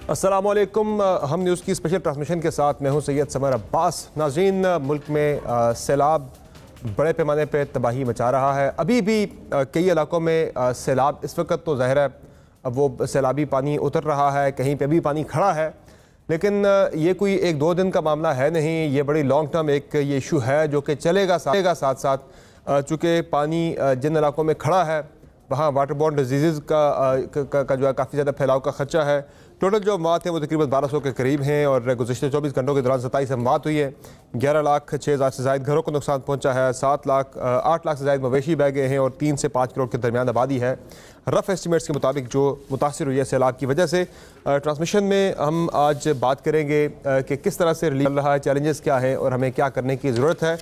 अस्सलाम वालेकुम। हम न्यूज़ की स्पेशल ट्रांसमिशन के साथ मैं हूं सैयद समर अब्बास। नाज़रीन, मुल्क में सैलाब बड़े पैमाने पर तबाही मचा रहा है। अभी भी कई इलाकों में सैलाब इस वक्त तो ज़ाहिर है अब वो सैलाबी पानी उतर रहा है, कहीं पे भी पानी खड़ा है, लेकिन ये कोई एक दो दिन का मामला है नहीं। ये बड़ी लॉन्ग टर्म एक ये इशू है जो कि चलेगा साथ साथ। चूँकि पानी जिन इलाकों में खड़ा है वहाँ वाटर बॉर्न डिजीज़ का जो है काफ़ी ज़्यादा फैलाव का खदशा है। टोटल जो अमवात हैं वो तकरीबन 1200 के करीब हैं और गुज़श्ते 24 घंटों के दौरान 27 अमवात हुई है। 11,06,000 से ज़ायद घरों को नुकसान पहुंचा है। 8 लाख से ज़ायद मवेशी बह गए हैं और 3 से 5 करोड़ के दरमियान आबादी है रफ़ एस्टिमेट्स के मुताबिक जो मुतासिर हुई है सैलाब की वजह से। ट्रांसमिशन में हम आज बात करेंगे कि किस तरह से रिलीफ चल रहा है, चैलेंजेस क्या है और हमें क्या करने की ज़रूरत है।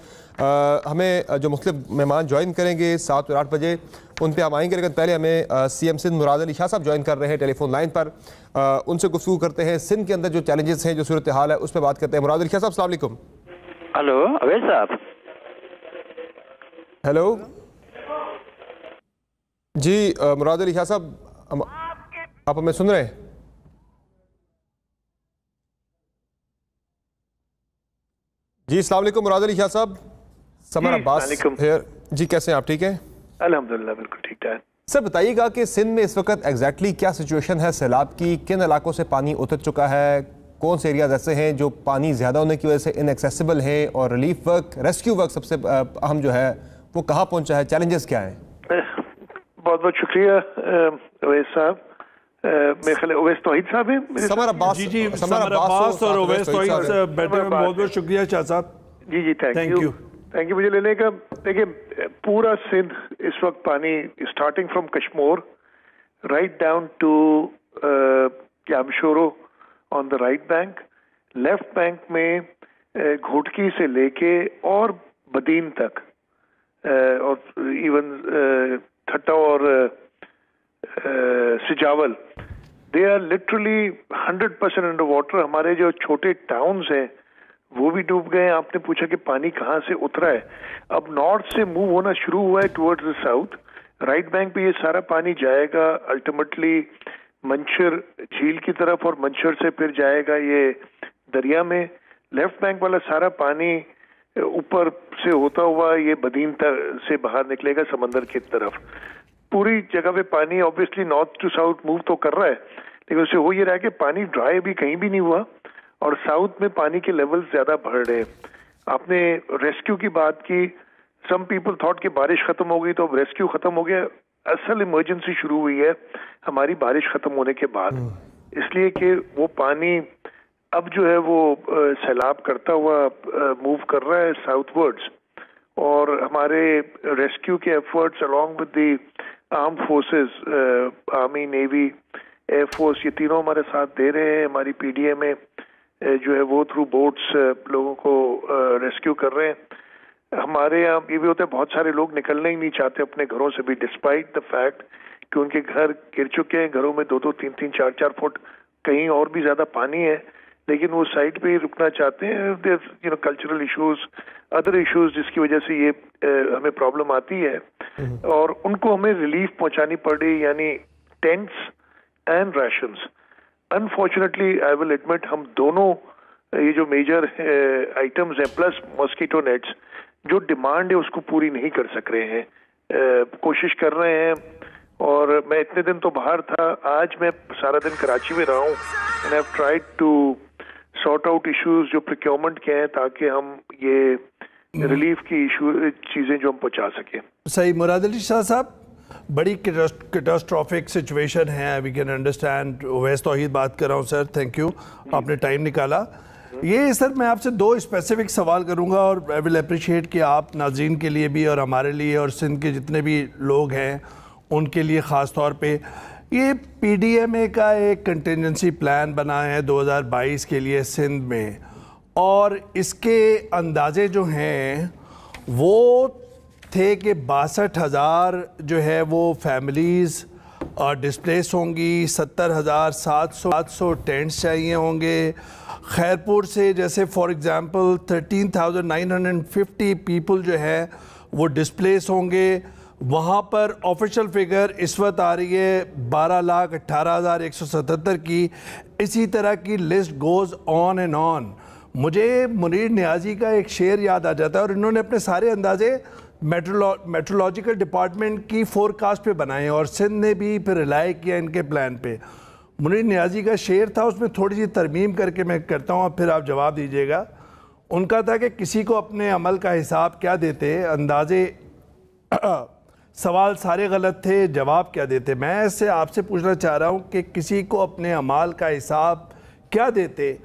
हमें जो मुख्तलिफ मेहमान ज्वाइन करेंगे 7 और 8 बजे उन पर हम आएंगे, लेकिन पहले हमें CM सिंध मुराद अली शाह साहब ज्वाइन कर रहे हैं टेलीफोन लाइन पर। उनसे गुफ्तगू करते हैं, सिंध के अंदर जो चैलेंजेस हैं, जो सूरत हाल है उस पर बात करते हैं। मुराद अली शाह साहब, अस्सलाम वालेकुम। हेलो अवैस साहब। हेलो जी मुराद अली शाह साहब, आप हमें सुन रहे हैं? जी अस्सलाम वालेकुम मुराद अली शाह साहब। समर अब्बास हियर जी, कैसे हैं आप? ठीक है अल्हम्दुलिल्लाह, बिल्कुल ठीक ठाक। सर बताइएगा कि सिंध में इस वक्त एग्जैक्टली क्या सिचुएशन है सैलाब की, किन इलाकों से पानी उतर चुका है, कौन से एरियाज ऐसे हैं जो पानी ज़्यादा होने की वजह से इनएक्सेसिबल हैं, और रिलीफ वर्क, रेस्क्यू वर्क सबसे अहम जो है वो कहाँ पहुँचा है, चैलेंजेस क्या हैं? बहुत बहुत शुक्रिया अवैस साहब। मेरे ख्याल अवैस तौहीद साहब हैं। समर अब्बास। जी समर अब्बास और अवैस तौहीद बैठे में बहुत बहुत शुक्रिया शाह साहब। जी थैंक यू मुझे लेने का। देखिए, पूरा सिंध इस वक्त पानी starting from Kashmir right down to Jamshoro on the right bank, left bank में घोटकी से लेके और बदीन तक और इवन ठट्टा और Sujawal, they are literally 100% under water. हमारे जो छोटे टाउन्स हैं वो भी डूब गए। आपने पूछा कि पानी कहाँ से उतरा है। अब नॉर्थ से मूव होना शुरू हुआ है towards the south. Right bank पे ये सारा पानी जाएगा अल्टीमेटली मंशर झील की तरफ, और मंशर से फिर जाएगा ये दरिया में। लेफ्ट बैंक वाला सारा पानी ऊपर से होता हुआ ये बदीन से बाहर निकलेगा समंदर की तरफ। पूरी जगह पे पानी obviously north to south move तो कर रहा है, लेकिन उससे हो ये रहा है कि पानी ड्राई भी कहीं भी नहीं हुआ और साउथ में पानी के लेवल ज्यादा बढ़ रहे हैं। आपने रेस्क्यू की बात की। सम पीपल थॉट कि बारिश खत्म हो गई तो अब रेस्क्यू खत्म हो गया। असल इमरजेंसी शुरू हुई है हमारी बारिश खत्म होने के बाद, इसलिए कि वो पानी अब जो है वो सैलाब करता हुआ मूव कर रहा है साउथवर्ड्स, और हमारे रेस्क्यू के efforts along with the arm forces, army, navy, air force, ये तीनों हमारे साथ दे रहे हैं। हमारी PDA में जो है वो थ्रू बोट्स लोगों को रेस्क्यू कर रहे हैं। हमारे यहाँ ये भी होता है, बहुत सारे लोग निकलने ही नहीं चाहते अपने घरों से भी, डिस्पाइट द फैक्ट कि उनके घर गिर चुके हैं। घरों में 2-2, 3-3, 4-4 फुट, कहीं और भी ज्यादा पानी है, लेकिन वो साइड पे ही रुकना चाहते हैं। कल्चरल इश्यूज, अदर इश्यूज जिसकी वजह से ये हमें प्रॉब्लम आती है, और उनको हमें रिलीफ पहुंचानी पड़ रही, यानी tents and rations. Unfortunately I will admit, हम दोनों ये जो मेजर आइटम्स हैं प्लस मॉस्किटो नेट्स, जो डिमांड है उसको पूरी नहीं कर सक रहे हैं। कोशिश कर रहे हैं, और मैं इतने दिन तो बाहर था, आज मैं सारा दिन कराची में रहा हूँ and I have tried to sort out issues जो प्रोक्योरमेंट के हैं, ताकि हम ये रिलीफ की चीजें जो हम पहुंचा सकें। सही। मुराद अली शाह साहब, बड़ी कैटास्ट्रॉफिक सिचुएशन है, वी कैन अंडरस्टैंड। अवैस तौहीद बात कर रहा हूँ सर, थैंक यू, आपने टाइम निकाला। ये सर मैं आपसे 2 स्पेसिफिक सवाल करूँगा, और आई विल अप्रिशिएट कि आप नाज़रीन के लिए भी और हमारे लिए और सिंध के जितने भी लोग हैं उनके लिए ख़ास तौर पे, ये PDMA का एक कंटिजेंसी प्लान बना है 2022 के लिए सिंध में, और इसके अंदाजे जो हैं वो थे कि 62,000 जो है वो फैमिलीज़ डिस्प्लेस होंगी, 70,700 टेंट्स चाहिए होंगे। खैरपुर से जैसे फॉर एग्ज़ाम्पल 13,950 पीपल जो है वो डिस्प्लेस होंगे। وہاں پر آفیشل فگر اس وقت آ رہی ہے 12,18,177 کی. اسی طرح کی list goes on and on. مجھے منیر نیازی کا ایک شعر یاد آ جاتا ہے، اور انہوں نے اپنے سارے اندازے میٹرولوجیکل ڈپارٹمنٹ کی فورکاسٹ پہ بنائے اور سندھ نے بھی پھر رلائے کیا ان کے پلان پہ. منیر نیازی کا شعر تھا، اس میں تھوڑی سی ترمیم کر کے میں کرتا ہوں اور پھر آپ جواب دیجیے گا. ان کا تھا کہ کسی کو اپنے عمل کا حساب کیا دیتے، اندازے سوال سارے غلط تھے، جواب کیا دیتے. میں اس سے آپ سے پوچھنا چاہ رہا ہوں کہ کسی کو اپنے عمال کا حساب کیا دیتے،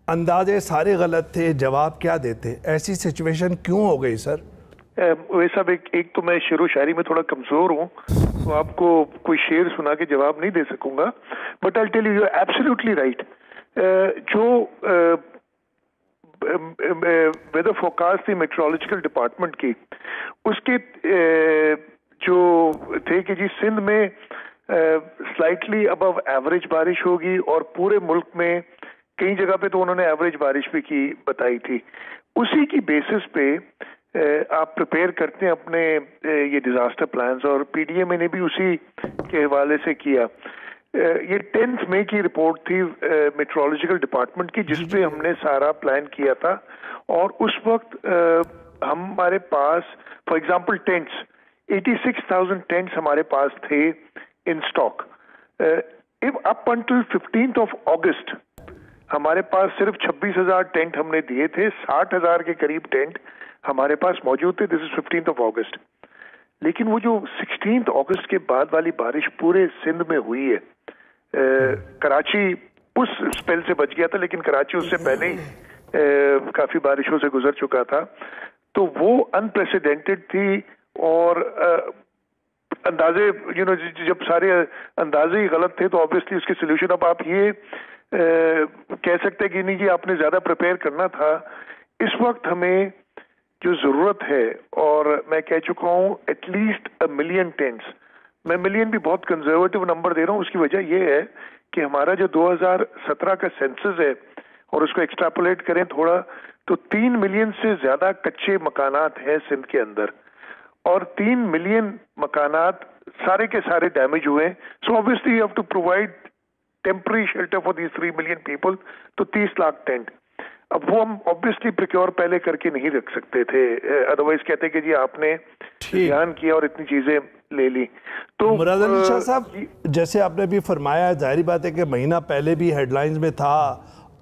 اندازے سارے غلط تھے، جواب کیا دیتے. ایسی سچویشن کیوں ہو گئی سر؟ ویسا ایک تو میں شعر و شاعری میں تھوڑا کمزور ہوں، تو آپ کو کوئی شعر سنا کے جواب نہیں دے سکوں گا، but I tell you are absolutely right. جو ویدر فورکاسٹ تھی میٹرولوجیکل ڈپارٹمنٹ کی، اس کے جو تھے کہ جی سندھ میں سلائٹلی ابو ایوریج بارش ہوگی، اور پورے ملک میں کئی جگہ پہ تو انہوں نے ایوریج بارش بھی کی بتائی تھی. اسی کی بیسس پہ آپ پریپیئر کرتے ہیں اپنے یہ ڈیزاسٹر پلانز، اور پی ڈی ایم نے بھی اسی کے حوالے سے کیا. یہ 10 مئی کی رپورٹ تھی میٹرولوجیکل ڈپارٹمنٹ کی، جس پہ ہم نے سارا پلان کیا تھا. اور اس وقت ہمارے پاس فار ایگزامپل ٹینٹس 86,000 ٹینٹس ہمارے پاس تھے ان اسٹاک. اپ انٹل 15 اگست ہمارے پاس صرف 26,000 ٹینٹ ہم نے دیے تھے. 60,000 کے قریب ٹینٹ ہمارے پاس موجود تھے. دس از 15 اگست. لیکن وہ جو 16 اگست کے بعد والی بارش پورے سندھ میں ہوئی ہے، کراچی اس اسپیل سے بچ گیا تھا، لیکن کراچی اس سے پہلے ہی کافی بارشوں سے گزر چکا تھا. تو وہ انپریسیڈنٹڈ تھی، اور اندازے جب سارے اندازے ہی غلط تھے تو آبویسلی اس کے سولوشن، اب آپ یہ کہہ سکتے کہ نہیں جی آپ نے زیادہ پریپیئر کرنا تھا. اس وقت ہمیں جو ضرورت ہے، اور میں کہہ چکا ہوں ایٹ لیسٹ 1 ملین ٹینٹس. میں ملین بھی بہت کنزرویٹو نمبر دے رہا ہوں. اس کی وجہ یہ ہے کہ ہمارا جو 2017 کا سینسس ہے، اور اس کو ایکسٹراپولیٹ کریں تھوڑا، تو 3 ملین سے زیادہ کچے مکانات ہیں سندھ کے اندر، اور 3 ملین مکانات سارے کے سارے ڈیمیج ہوئے ہیں. سو obviously you have to provide temporary shelter for these 3 million people. تو 30 لاکھ ٹینٹ اب وہ ہم obviously پریکیور پہلے کر کے نہیں رکھ سکتے تھے، ادروائز کہتے کہ جی آپ نے دھیان کیا اور اتنی چیزیں لے لی. تو مراد علی شاہ صاحب، جیسے آپ نے بھی فرمایا، ظاہری بات ہے کہ مہینہ پہلے بھی ہیڈ لائنز میں تھا،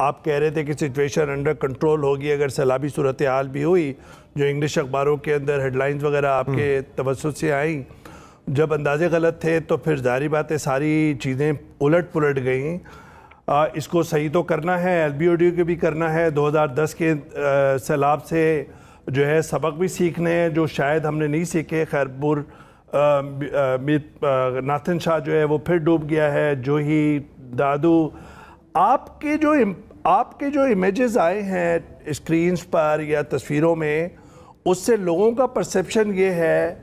آپ کہہ رہے تھے کہ سچویشن انڈر کنٹرول ہوگی اگر سیلابی صورتحال بھی ہوئی، جو انگلش اخباروں کے اندر ہیڈ لائنز وغیرہ آپ کے توسط سے آئیں. جب اندازے غلط تھے تو پھر ظاہری بات ہے ساری چیزیں الٹ پلٹ گئیں. اس کو صحیح تو کرنا ہے، ایل بی او ڈی کو بھی کرنا ہے. 2010 کے سیلاب سے جو ہے سبق بھی سیکھنے ہیں جو شاید ہم نے نہیں سیکھے. خیرپور ناتھن شاہ جو ہے وہ پھر ڈوب گیا ہے، جوہی، دادو. آپ کے جو امیجز آئے ہیں اسکرینز پر یا تصویروں میں، اس سے لوگوں کا پرسیپشن یہ ہے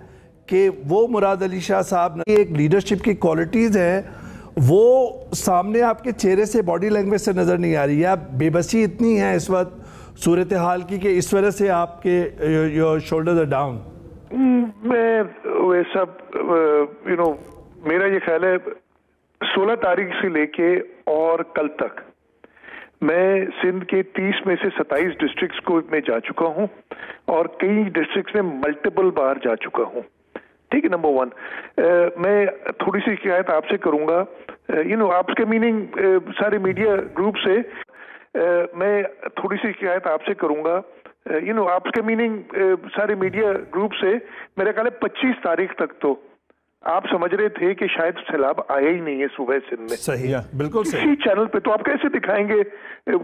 کہ وہ مراد علی شاہ صاحب نے ایک لیڈرشپ کی کوالٹیز ہیں، وہ سامنے آپ کے چہرے سے، باڈی لینگویج سے نظر نہیں آ رہی ہے. بے بسی اتنی ہے اس وقت صورتحال کی کہ اس وجہ سے آپ کے your shoulders are down. میں ویسا میرا یہ خیال ہے 16 تاریخ سے لے کے اور کل تک میں سندھ کے 30 میں سے 27 ڈسٹرکٹس کو میں جا چکا ہوں، اور کئی ڈسٹرکٹس میں ملٹیپل بار جا چکا ہوں. ٹھیک ہے، نمبر 1 میں تھوڑی سی شکایت آپ سے کروں گا. آپ کے میننگ سارے میڈیا گروپ سے میں تھوڑی سی شکایت آپ سے کروں گا. آپ کے میننگ سارے میڈیا گروپ سے میرا خیال ہے 25 تاریخ تک تو آپ سمجھ رہے تھے کہ شاید سیلاب آیا ہی نہیں ہے صوبہ سندھ میں. صحیح، بالکل صحیح. اسی چینل پہ تو آپ کیسے دکھائیں گے؟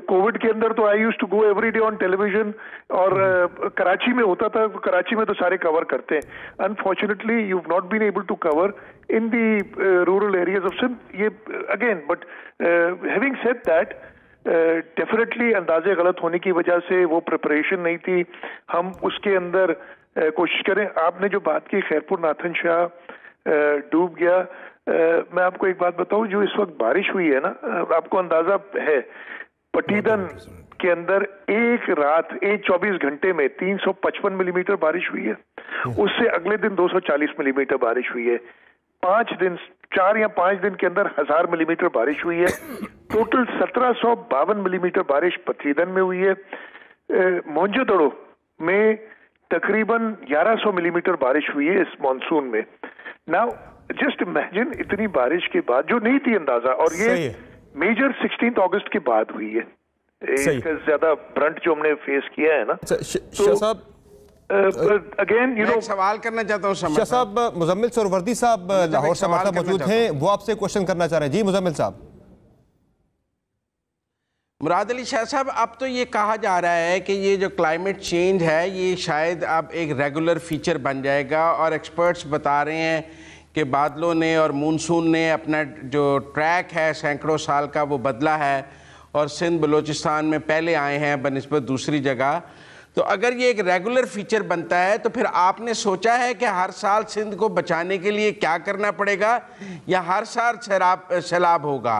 کووڈ کے اندر تو I used to go every day on television, اور کراچی میں ہوتا تھا، کراچی میں تو سارے کور کرتے ہیں. Unfortunately you have not been able to cover in the rural areas of Sindh. یہ again, but having said that, definitely اندازے غلط ہونے کی وجہ سے وہ پریپریشن نہیں تھی. ہم اس کے اندر کوشش کریں. آپ نے جو بات کی خیرپور ناتھن شاہ ڈوب گیا، میں آپ کو ایک بات بتاؤں، جو اس وقت بارش ہوئی ہے نا، آپ کو اندازہ ہے پٹیدن के अंदर एक रात 24 घंटे में 355 मिलीमीटर बारिश हुई है, उससे अगले दिन 240 मिलीमीटर बारिश हुई है, 4 या 5 दिन के अंदर 1000 मिलीमीटर बारिश हुई है, टोटल 1752 मिलीमीटर बारिश पथरीदन में हुई है, मोहनजोदड़ो में तकरीबन 1100 मिलीमीटर बारिश हुई है इस मानसून में। नाउ जस्ट इमेजिन इतनी बारिश के बाद, जो नहीं थी अंदाजा, और ये मेजर 16 अगस्त के बाद हुई है, इसका ज्यादा ब्रंट जो हमने फेस किया है ना। शाह साहब अगेन यू नो, सवाल करना चाहता हूँ शाह साहब, मुजम्मिल सोहरावर्दी साहब लाहौर से हमारे साथ मौजूद हैं, वो आपसे क्वेश्चन करना चाह रहे हैं। जी मुजम्मिल साहब। मुराद अली शाह साहब, अब तो ये कहा जा रहा है कि ये जो क्लाइमेट चेंज है ये शायद अब एक रेगुलर फीचर बन जाएगा, और एक्सपर्ट्स बता रहे हैं कि बादलों ने और मानसून ने अपना जो ट्रैक है सैकड़ों साल का वो बदला है, और सिंध बलूचिस्तान में पहले आए हैं बनिस्बत दूसरी जगह। तो अगर ये एक रेगुलर फीचर बनता है तो फिर आपने सोचा है कि हर साल सिंध को बचाने के लिए क्या करना पड़ेगा, या हर साल सैलाब होगा,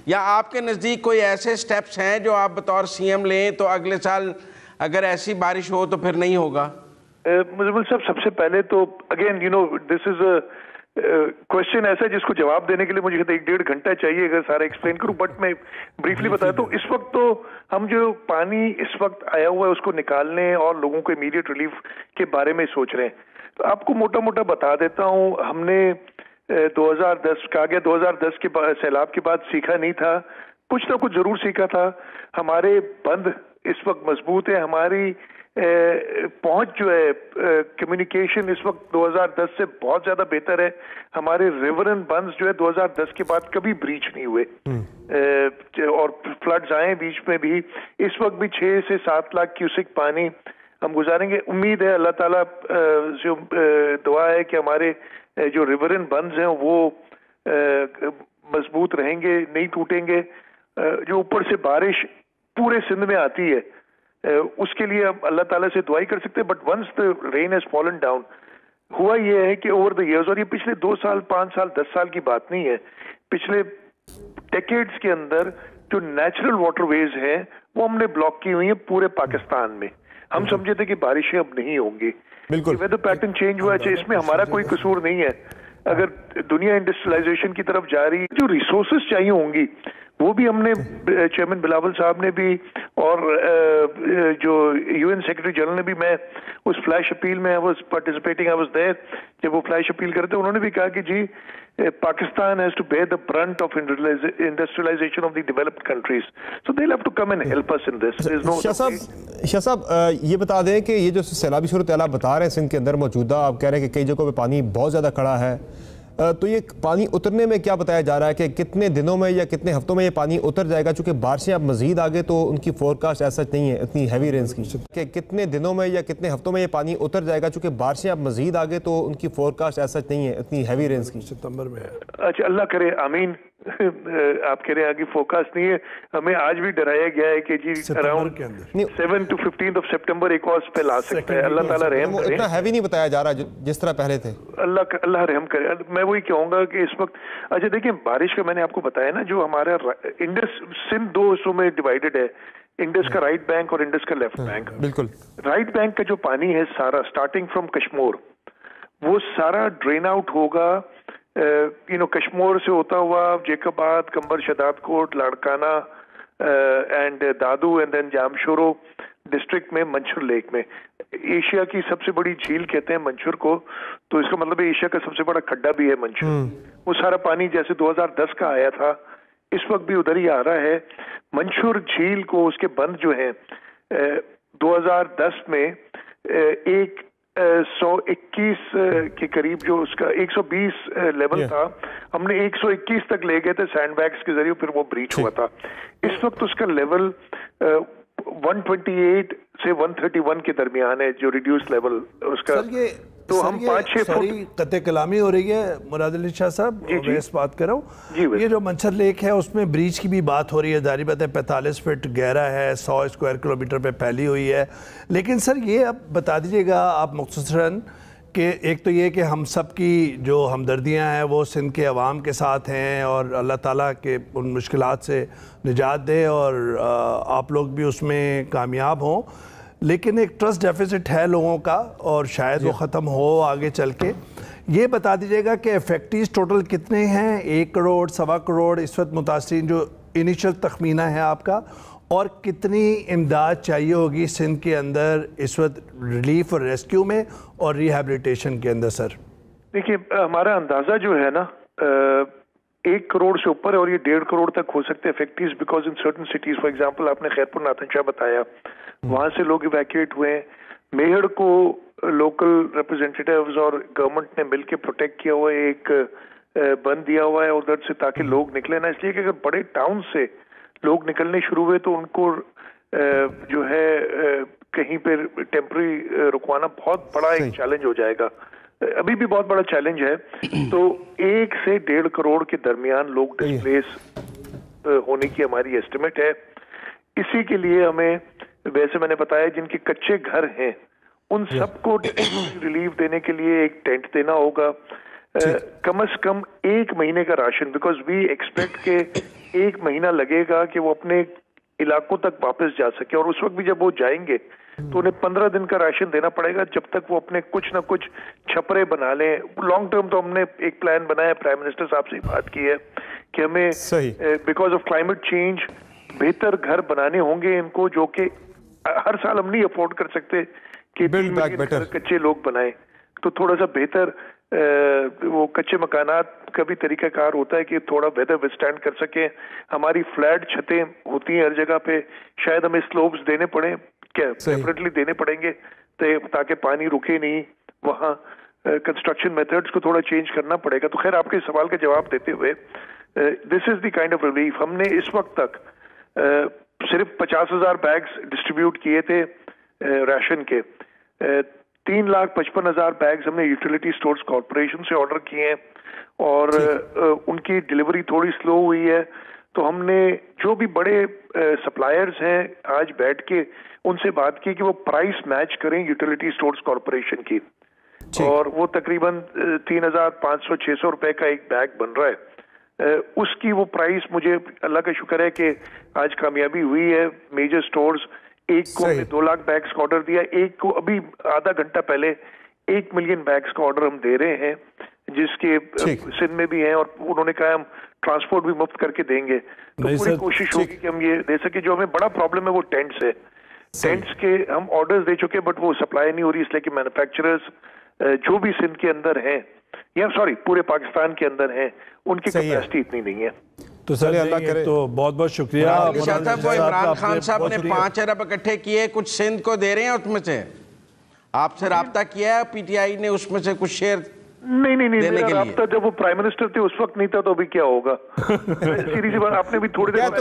या आपके नज़दीक कोई ऐसे स्टेप्स हैं जो आप बतौर सीएम लें तो अगले साल अगर ऐसी बारिश हो तो फिर नहीं होगा? मुजम्मिल साहब, सबसे पहले तो again you know this is question ऐसा है जिसको जवाब देने के लिए मुझे 1-1.5 घंटा चाहिए अगर सारा एक्सप्लेन करूं, बट मैं ब्रीफली बताता हूं। इस वक्त तो हम जो पानी इस वक्त आया हुआ है उसको निकालने और लोगों को इमीडिएट रिलीफ के बारे में सोच रहे हैं। तो आपको मोटा मोटा बता देता हूं, हमने 2010 कहा गया, 2010 के बाद सैलाब के बाद सीखा नहीं था, कुछ ना कुछ जरूर सीखा था। हमारे बंद इस वक्त मजबूत है, हमारी पहुंच जो है कम्युनिकेशन इस वक्त 2010 से बहुत ज्यादा बेहतर है। हमारे रिवर एंड बंड्स जो है 2010 के बाद कभी ब्रीच नहीं हुए, और फ्लड्स आए बीच में भी। इस वक्त भी 6 से 7 लाख क्यूसिक पानी हम गुजारेंगे। उम्मीद है, अल्लाह ताला जो दुआ है कि हमारे जो रिवर एंड बंड्स हैं वो मजबूत रहेंगे, नहीं टूटेंगे। जो ऊपर से बारिश पूरे सिंध में आती है उसके लिए हम अल्लाह ताला से दुआई कर सकते हैं, but once the rain has fallen down, हुआ ये है कि ओवर द इयर्स, और ये पिछले 2 साल 5 साल 10 साल की बात नहीं है, पिछले डेकेड्स के अंदर जो नेचुरल वाटरवेज हैं वो हमने ब्लॉक की हुई है पूरे पाकिस्तान में। हम समझे थे कि बारिशें अब नहीं होंगी, बिल्कुल वेदर पैटर्न चेंज हुआ है, इसमें हमारा कोई कसूर नहीं है। अगर दुनिया इंडस्ट्रियलाइजेशन की तरफ जा रही है, जो रिसोर्सेज चाहिए होंगी वो भी हमने, चेयरमैन बिलावल साहब ने भी और जो यूएन सेक्रेटरी जनरल ने भी, मैं उस फ्लैश अपील में I was participating, I was there जब वो फ्लैश अपील करते, उन्होंने भी कहा कि जी Pakistan has to bear the brunt of industrialisation of the developed countries, so they will have to come and help us in this. There is no. Shah sahib, ये बता दें कि ये जो सैलाबी सूरत-ए-हाल आप बता रहे हैं सिंध के अंदर मौजूदा, आप कह रहे हैं कि कई जगहों पे पानी बहुत ज़्यादा खड़ा है, तो ये पानी उतरने में क्या बताया जा रहा है कि कितने दिनों में या कितने हफ्तों में ये पानी उतर जाएगा? चूंकि बारिशें अब मजीद आगे तो उनकी फोरकास्ट ऐसा नहीं है इतनी हैवी रेंज की, कि कितने दिनों में या कितने हफ्तों में ये पानी उतर जाएगा? चूंकि बारिशें अब मजीद आगे तो उनकी फोरकास्ट ऐसा नहीं है इतनी हैवी रेंज की। सितंबर में है। अच्छा, अल्लाह करे, आमीन। आप कह रहे हैं आगे फोकस नहीं है, हमें आज भी डराया गया है कि जी अराउंड 7 to 15 सितंबर एक और स्पेल आ सकता है। अल्लाह ताला रहम करे। इतना हैवी नहीं बताया जा रहा जिस तरह पहले थे। अल्लाह रहम करे। मैं वही कहूंगा कि इस वक्त, अच्छा देखिए, बारिश का मैंने आपको बताया ना, जो हमारा इंडस सिंध 2 हिस्सों में डिवाइडेड है, इंडस का राइट बैंक और इंडस का लेफ्ट बैंक। बिल्कुल। राइट बैंक का जो पानी है सारा स्टार्टिंग फ्रॉम कश्मीर, वो सारा ड्रेन आउट होगा कश्मीर से होता हुआ Jacobabad, Kambar Shahdadkot, Larkana and Dadu and then Jamshoro district में मंशूर लेक में। एशिया की सबसे बड़ी झील कहते हैं मंशूर को, तो इसका मतलब है एशिया का सबसे बड़ा खड्डा भी है मंशूर। वो सारा पानी जैसे 2010 का आया था इस वक्त भी उधर ही आ रहा है। मंशूर झील को उसके बंद जो है 2010 में 121 के करीब, जो उसका 120 लेवल था, हमने 121 तक ले गए थे सैंडबैग्स के जरिए, फिर वो ब्रीच हुआ था। इस वक्त उसका लेवल 128 से 131 के दरमियान है, जो रिड्यूस लेवल उसका। तो हम 5-6 फुट कते कलामी हो रही है। मुराद अली शाह साहब, मैं इस बात कर रहा हूँ, ये जो मंछर लेक है उसमें ब्रीच की भी बात हो रही है, जारी बात है 45 फीट गहरा है, 100 स्क्वायर किलोमीटर पे फैली हुई है। लेकिन सर ये अब बता दीजिएगा आप मुख्तसरन کہ ایک تو یہ کہ ہم سب کی جو ہمدردیاں ہیں وہ سندھ کے عوام کے ساتھ ہیں اور اللہ تعالیٰ کے ان مشکلات سے نجات دے اور آپ لوگ بھی اس میں کامیاب ہوں. لیکن ایک ٹرسٹ ڈیفیسٹ ہے لوگوں کا اور شاید وہ ختم ہو آگے چل کے. یہ بتا دیجیے گا کہ افیکٹیز ٹوٹل کتنے ہیں؟ 1 کروڑ 1.25 کروڑ اس وقت متاثرین جو انیشل تخمینہ ہے آپ کا, اور کتنی امداد چاہیے ہوگی سندھ کے اندر اس وقت ریلیف اور ریسکیو میں اور ریہیبلیٹیشن کے اندر؟ سر دیکھیے ہمارا اندازہ جو ہے نا 1 کروڑ سے اوپر ہے اور یہ 1.5 کروڑ تک ہو سکتے ہیں affectees because in certain cities. For example آپ نے خیرپور ناتھن شاہ بتایا, وہاں سے لوگ ایویکیویٹ ہوئے ہیں. میہر کو لوکل ریپرزینٹیٹیوز اور گورنمنٹ نے مل کے پروٹیکٹ کیا ہوا ہے, ایک بند دیا ہوا ہے ادھر سے تاکہ لوگ نکلے نا, اس لیے کہ اگر بڑے ٹاؤن سے لوگ نکلنے شروع ہوئے تو ان کو جو ہے کہیں پہ ٹیمپرری رکوانا بہت بڑا ایک چیلنج ہو جائے گا, ابھی بھی بہت بڑا چیلنج ہے. تو 1 سے 1.5 کروڑ کے درمیان لوگ ڈسپلیس ہونے کی ہماری ایسٹیمیٹ ہے. اسی کے لیے ہمیں ویسے میں نے بتایا جن کے کچے گھر ہیں ان سب کو ریلیف دینے کے لیے ایک ٹینٹ دینا ہوگا, کم از کم 1 مہینے کا راشن, بیکاز وی ایکسپیکٹ کہ 1 مہینہ لگے گا کہ وہ اپنے علاقوں تک واپس جا سکے, اور اس وقت بھی جب وہ جائیں گے تو انہیں 15 دن کا راشن دینا پڑے گا جب تک وہ اپنے کچھ نہ کچھ چھپرے بنا لیں. لانگ ٹرم تو ہم نے ایک پلان بنایا, پرائم منسٹر صاحب سے بات کی ہے کہ ہمیں بیکاز آف کلائمیٹ چینج بہتر گھر بنانے ہوں گے ان کو, جو کہ ہر سال ہم نہیں افورڈ کر سکتے کہ کچے لوگ بنائیں. تو تھوڑا سا بہتر وہ کچے مکانات کا بھی طریقہ کار ہوتا ہے کہ تھوڑا ویدر وithstand کر سکیں. ہماری فلیٹ چھتیں ہوتی ہیں ہر جگہ پہ, شاید ہمیں سلوپس دینے پڑیں, کیا ڈیفینیٹلی دینے پڑیں گے تاکہ پانی رکے نہیں. وہاں کنسٹرکشن میتھڈز کو تھوڑا چینج کرنا پڑے گا. تو خیر آپ کے سوال کا جواب دیتے ہوئے دس از دی کائنڈ آف ریلیف. ہم نے اس وقت تک صرف 50,000 بیگز ڈسٹریبیوٹ کیے تھے راشن کے. 3,55,000 بیگز ہم نے یوٹیلیٹی سٹورز کارپوریشن سے آرڈر کیے ہیں اور ان کی ڈیلیوری تھوڑی سلو ہوئی ہے. تو ہم نے جو بھی بڑے سپلائرز ہیں آج بیٹھ کے ان سے بات کی کہ وہ پرائس میچ کریں یوٹیلیٹی سٹورز کارپوریشن کی, اور وہ تقریباً 3,500-600 روپے کا ایک بیگ بن رہا ہے. اس کی وہ پرائس, مجھے اللہ کا شکر ہے کہ آج کامیابی ہوئی ہے. میجر سٹورز ایک کو 2 لاکھ بیگز کا آرڈر دیا, ایک کو ابھی آدھا گھنٹہ پہلے 1 ملین بیگز کا آرڈر ہم دے رہے ہیں جس کے سندھ میں بھی ہیں, اور انہوں نے کہا ہم ٹرانسپورٹ بھی مفت کر کے دیں گے. تو پوری کوشش ہوگی کہ ہم یہ دے سکیں. جو ہمیں بڑا پرابلم ہے وہ ٹینٹس ہے. ٹینٹس کے ہم آرڈرز دے چکے بٹ وہ سپلائی نہیں ہو رہی, اس لیے کہ مینوفیکچررز جو بھی سندھ کے اندر ہیں یا پورے پاکستان کے اندر ہیں ان کی کیپیسٹی اتنی نہیں ہے. تو سر اللہ کرے تو بہت بہت شکریہ. عمران خان صاحب نے 5 ارب اکٹھے کیے, کچھ سندھ کو دے رہے ہیں اس میں سے, آپ سے رابطہ کیا ہے پی ٹی آئی نے اس میں سے کچھ شیئر؟ نہیں میرا رابطہ جب وہ پرائم منسٹر تھے اس وقت نہیں تھا, تو ابھی کیا ہوگا. سیدھی سی بات, آپ نے بھی تھوڑی دیر